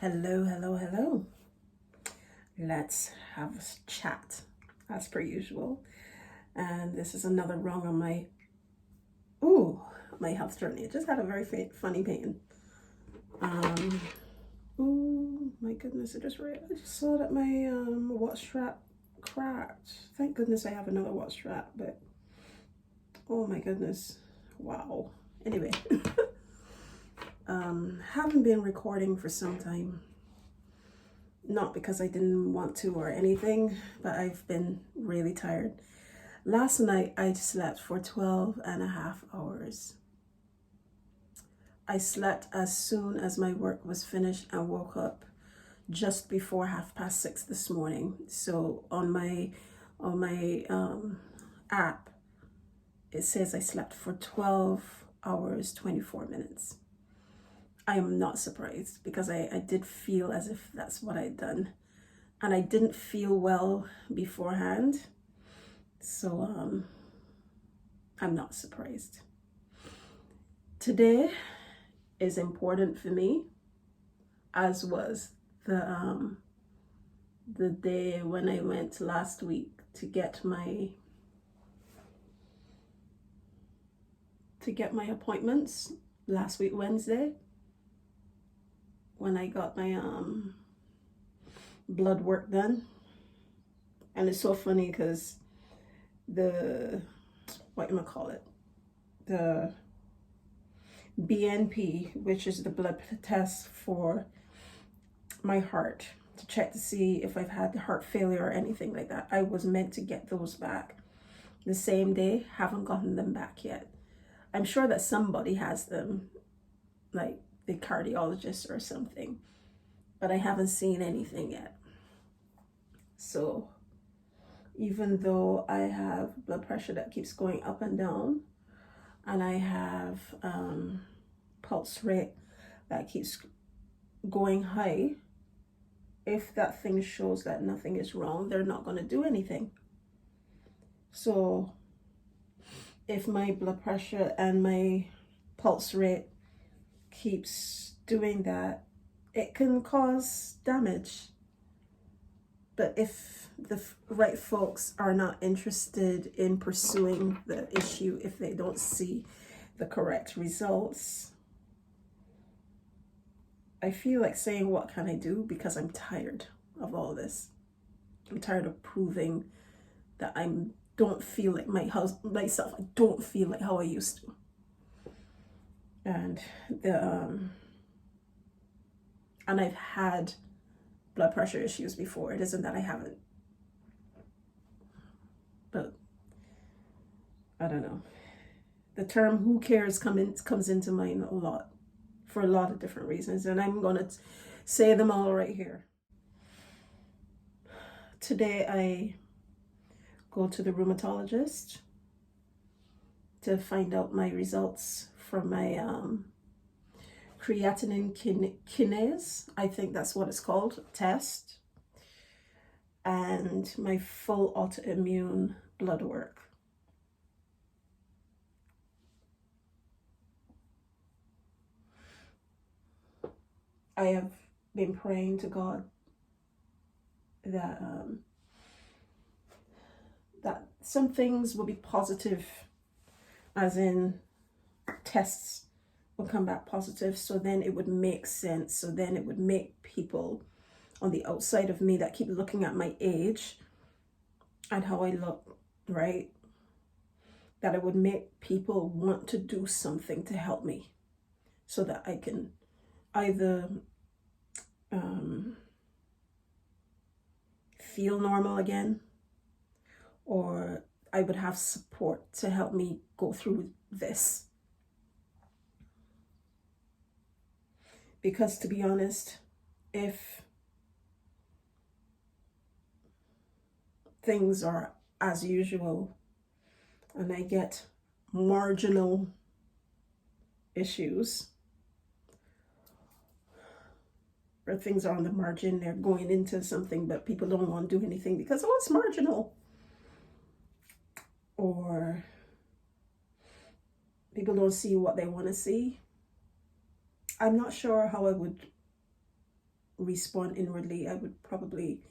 Hello, hello, hello. Let's have a chat as per usual. And this is another rung on my health journey. I just had a very funny pain. Oh my goodness, I just saw that my watch strap cracked. Thank goodness I have another watch strap, but oh my goodness. Wow. Anyway, haven't been recording for some time. Not because I didn't want to or anything, but I've been really tired. Last night I slept for 12 and a half hours. I slept as soon as my work was finished and woke up just before 6:30 this morning. So on my app, it says I slept for 12 hours, 24 minutes. I am not surprised because I did feel as if that's what I'd done. And I didn't feel well beforehand. So I'm not surprised. Today is important for me, as was the day when I went last week to get my appointments last week Wednesday, when I got my blood work done. And it's so funny because the BNP, which is the blood test for my heart to check to see if I've had heart failure or anything like that, I was meant to get those back the same day. Haven't gotten them back yet. I'm sure that somebody has them, like the cardiologist or something, but I haven't seen anything yet. So even though I have blood pressure that keeps going up and down, and I have pulse rate that keeps going high, if that thing shows that nothing is wrong, they're not going to do anything. So if my blood pressure and my pulse rate keeps doing that, it can cause damage. But if the right folks are not interested in pursuing the issue, if they don't see the correct results, I feel like saying, what can I do? Because I'm tired of all this. I'm tired of proving that I don't feel like myself. I don't feel like how I used to. And and I've had blood pressure issues before. It isn't that I haven't. But I don't know. The term "who cares" comes into mind a lot for a lot of different reasons, and I'm gonna say them all right here. Today I go to the rheumatologist to find out my results for my creatinine kinase, I think that's what it's called, test, and my full autoimmune blood work. I have been praying to God that that some things will be positive, as in tests will come back positive, so then it would make sense. So then it would make people on the outside of me that keep looking at my age and how I look, right? That it would make people want to do something to help me so that I can either feel normal again, or I would have support to help me go through this. Because to be honest, if things are as usual and I get marginal issues, or things are on the margin, they're going into something but people don't want to do anything because, oh, it's marginal, or people don't see what they want to see, I'm not sure how I would respond inwardly. I would probably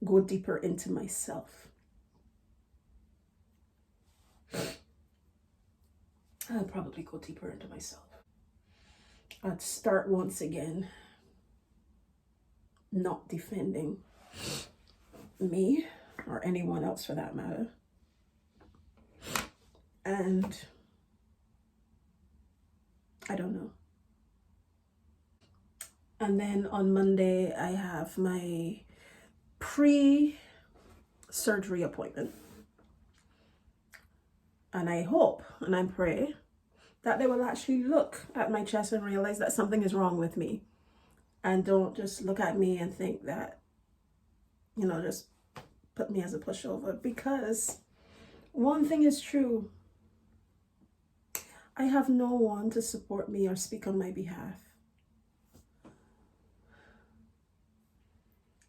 go deeper into myself. I'd probably go deeper into myself. I'd start once again not defending me or anyone else for that matter. And I don't know. And then on Monday, I have my pre-surgery appointment. And I hope and I pray that they will actually look at my chest and realize that something is wrong with me. And don't just look at me and think that, you know, just put me as a pushover. Because one thing is true. I have no one to support me or speak on my behalf.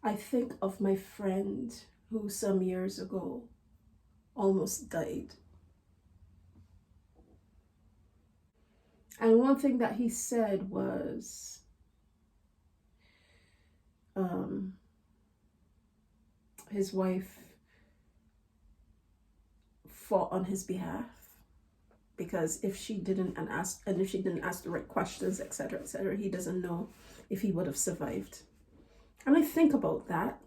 I think of my friend who some years ago almost died. And one thing that he said was, his wife fought on his behalf because if she didn't ask the right questions, etc., he doesn't know if he would have survived. And I think about that.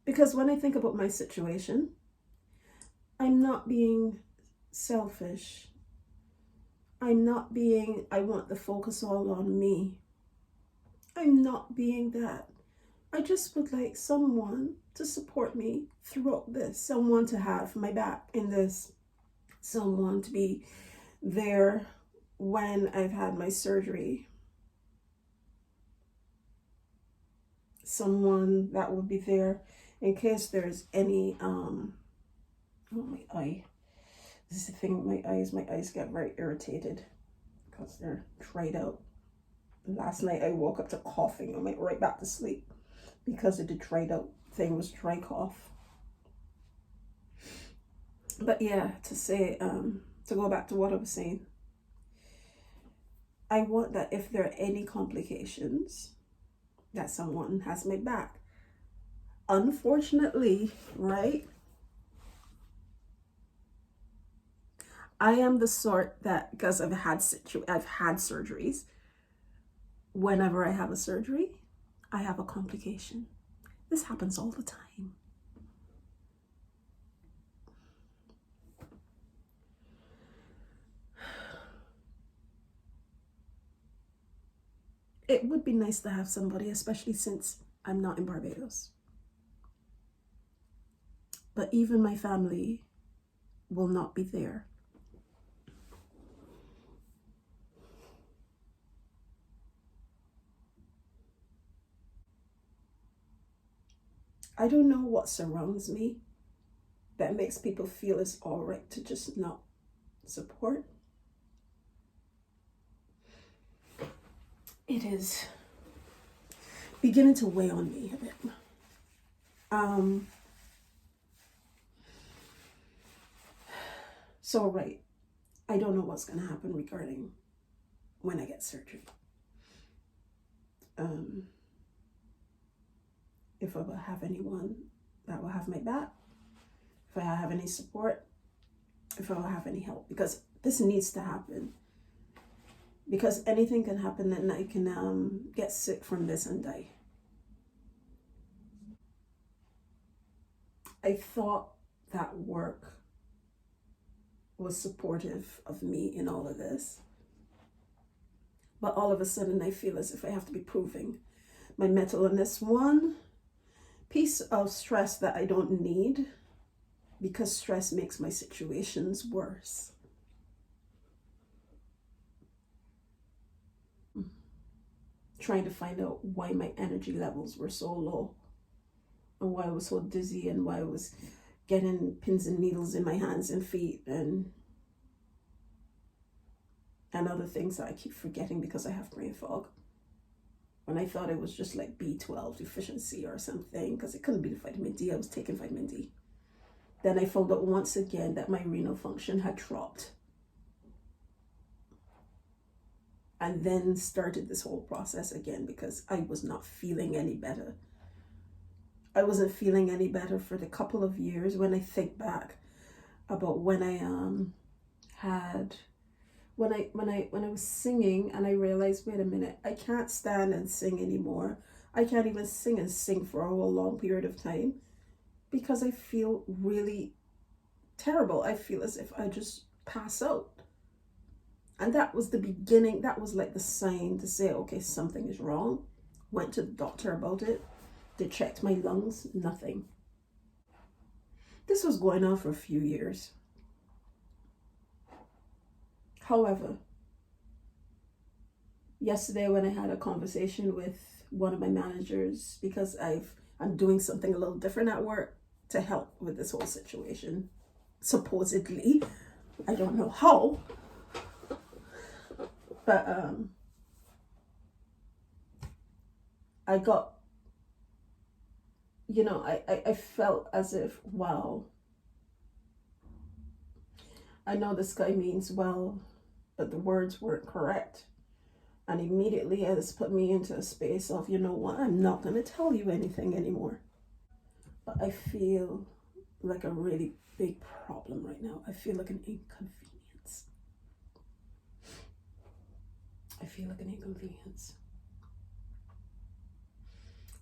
Because when I think about my situation, I'm not being selfish. I want the focus all on me. I'm not being that. I just would like someone to support me throughout this, someone to have my back in this, someone to be there when I've had my surgery, someone that will be there in case there's any, oh, my eye. This is the thing with my eyes get very irritated because they're dried out. Last night I woke up to coughing. I went right back to sleep because of the dried out thing, was dry cough. But yeah, to go back to what I was saying, I want that if there are any complications, that someone has my back. Unfortunately, right? I am the sort that, because I've had surgeries, whenever I have a surgery, I have a complication. This happens all the time. It would be nice to have somebody, especially since I'm not in Barbados. But even my family will not be there. I don't know what surrounds me that makes people feel it's all right to just not support. It is beginning to weigh on me a bit. So right, I don't know what's going to happen regarding when I get surgery. If I will have anyone that will have my back, if I have any support, if I will have any help, because this needs to happen. Because anything can happen and I can get sick from this and die. I thought that work was supportive of me in all of this. But all of a sudden I feel as if I have to be proving my mettle on this one piece of stress that I don't need, because stress makes my situations worse. Trying to find out why my energy levels were so low and why I was so dizzy and why I was getting pins and needles in my hands and feet and other things that I keep forgetting because I have brain fog. When I thought it was just like B12 deficiency or something, because it couldn't be the vitamin D. I was taking vitamin D. Then I found out once again that my renal function had dropped. And then started this whole process again because I was not feeling any better. I wasn't feeling any better for the couple of years. When I think back about when I had when I was singing, and I realized, wait a minute, I can't stand and sing anymore. I can't even sing for a whole long period of time because I feel really terrible. I feel as if I just pass out. And that was the beginning. That was like the sign to say, okay, something is wrong. Went to the doctor about it. They checked my lungs, nothing. This was going on for a few years. However, yesterday when I had a conversation with one of my managers, because I'm doing something a little different at work to help with this whole situation, supposedly. I don't know how, but I got, I felt as if, wow, I know this guy means well, but the words weren't correct. And immediately this put me into a space of, you know what, I'm not going to tell you anything anymore. But I feel like a really big problem right now. I feel like an inconvenience. I feel like an inconvenience.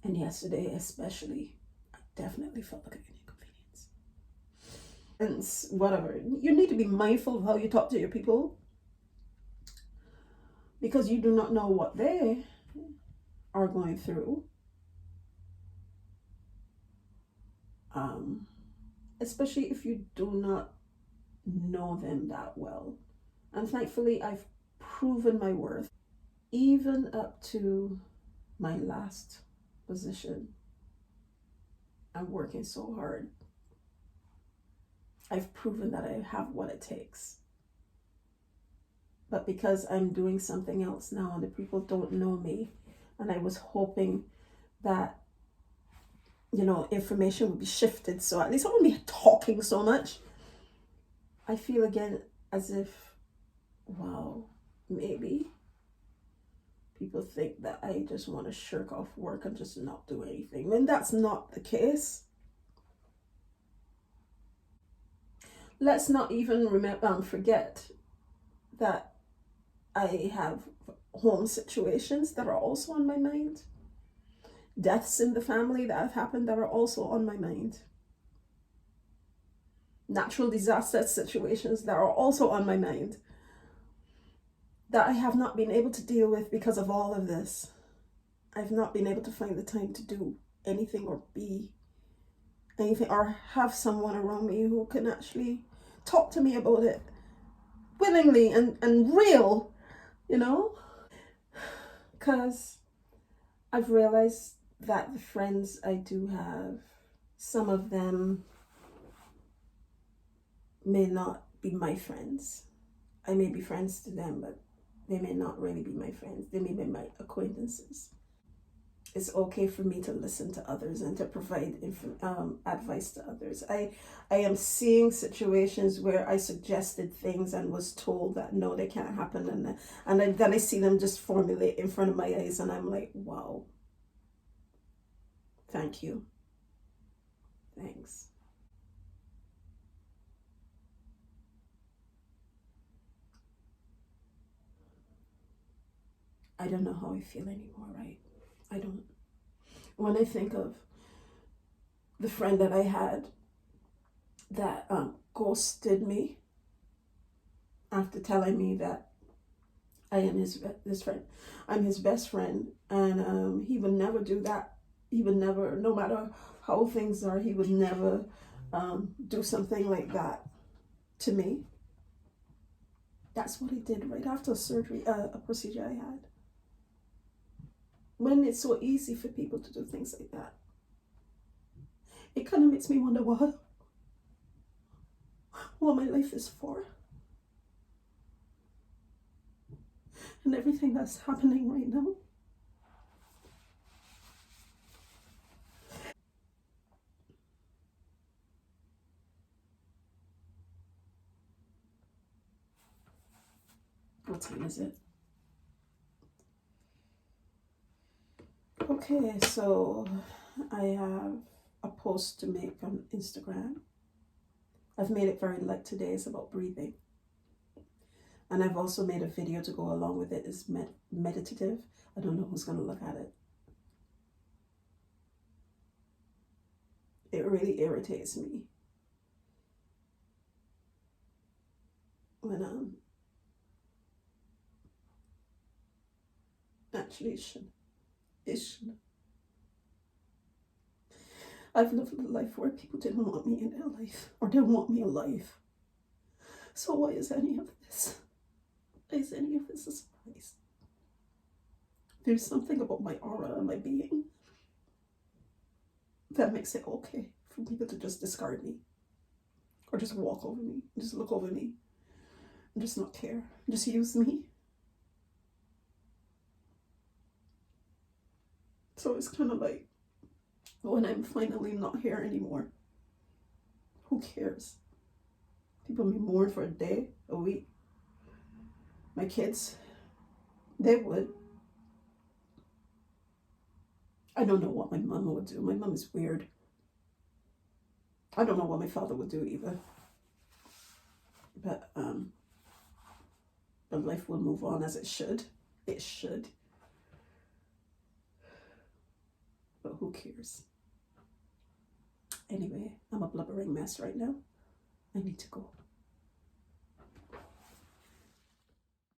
And yesterday especially, I definitely felt like an inconvenience. And whatever, you need to be mindful of how you talk to your people, because you do not know what they are going through. Especially if you do not know them that well. And thankfully, I've proven my worth. Even up to my last position, I'm working so hard. I've proven that I have what it takes. But because I'm doing something else now and the people don't know me, and I was hoping that, information would be shifted, so at least I wouldn't be talking so much. I feel again as if, wow, maybe people think that I just want to shirk off work and just not do anything, when that's not the case. Let's not even forget that I have home situations that are also on my mind. Deaths in the family that have happened that are also on my mind. Natural disaster situations that are also on my mind that I have not been able to deal with because of all of this. I've not been able to find the time to do anything or be anything or have someone around me who can actually talk to me about it willingly and real, because I've realized that the friends I do have, some of them may not be my friends. I may be friends to them, but they may not really be my friends. They may be my acquaintances. It's okay for me to listen to others and to provide advice to others. I am seeing situations where I suggested things and was told that no, they can't happen, and then I see them just formulate in front of my eyes, and I'm like, wow, thank you, thanks. I don't know how I feel anymore, right? I don't. When I think of the friend that I had that ghosted me after telling me that I am his friend, I'm his best friend, and he would never do that. He would never, no matter how things are, he would never do something like that to me. That's what he did right after surgery, a procedure I had. When it's so easy for people to do things like that, it kind of makes me wonder what my life is for, and everything that's happening right now. What time is it? Okay, so I have a post to make on Instagram. I've made it very light today. It's about breathing. And I've also made a video to go along with it. It's meditative. I don't know who's going to look at it. It really irritates me when actually it should. I've lived a life where people didn't want me in their life or didn't want me alive. So why is any of this? Is any of this a surprise? There's something about my aura and my being that makes it okay for people to just discard me or just walk over me, just look over me and just not care, just use me. So it's kind of like, when I'm finally not here anymore, who cares? People may mourn for a day, a week. My kids, they would. I don't know what my mom would do. My mom is weird. I don't know what my father would do either. But life will move on as it should. It should. But who cares? Anyway, I'm a blubbering mess right now. I need to go.